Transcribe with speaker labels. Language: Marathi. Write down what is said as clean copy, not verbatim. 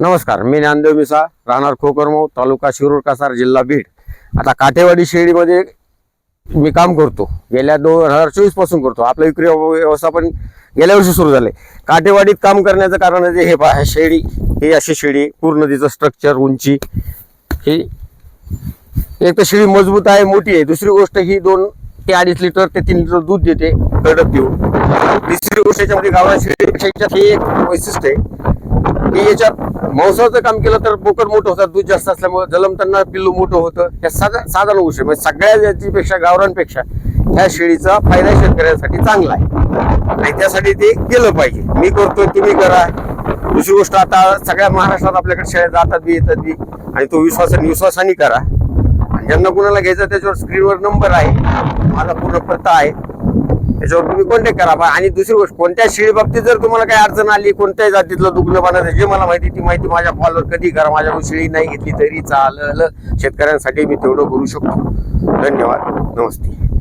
Speaker 1: नमस्कार, मी ज्ञानदेव मिसा, राहणार खोकरमो, तालुका शिरूर, कासार, जिल्हा बीड. आता काठेवाडी शेळीमध्ये मी काम करतो. गेल्या 2024 पासून करतो. आपलं विक्री व्यवस्थापन गेल्या वर्षी सुरू झाले. काठेवाडीत काम करण्याचं कारण म्हणजे हे पहा, शेळी ही अशी शेळी, पूर्ण तिचं स्ट्रक्चर, उंची, ही एक तर शेळी मजबूत आहे, मोठी आहे. दुसरी गोष्ट ही 2 ते 2.5 लिटर ते 3 लिटर दूध देते कडक देऊन. तिसरी गोष्ट याच्यामध्ये गावरान शेळीपेक्षा ही एक वैशिष्ट्य आहे की याच्यात मांसाचं काम केलं तर बोकड मोठं होतात, दूध जास्त असल्यामुळे जलमताना पिल्लू मोठं होतं. या साधारण गोष्ट म्हणजे सगळ्या जातीपेक्षा, गावरांपेक्षा ह्या शेळीचा फायदा शेतकऱ्यांसाठी चांगला आहे आणि त्यासाठी ते केलं पाहिजे. मी करतोय, तुम्ही करा. दुसरी गोष्ट, आता सगळ्या महाराष्ट्रात आपल्याकडे शेळ्या जातात बी, येतात बी, आणि तो विश्वासाने करा. आणि ज्यांना कुणाला घ्यायचं त्याच्यावर स्क्रीनवर नंबर आहे, माझा पूर्ण पत्ता आहे, त्याच्यावर तुम्ही कॉन्टॅक्ट करा. आणि दुसरी गोष्ट, कोणत्या शेळी बाबतीत जर तुम्हाला काही अडचण आली, कोणत्याही जातीतलं दुखणं पाण्याचं जे मला माहिती, ती माहिती माझ्या कॉलवर कधी करा. माझ्याकडून शेळी नाही घेतली तरी चालेल. शेतकऱ्यांसाठी मी तेवढं करू शकतो. धन्यवाद. नमस्ते.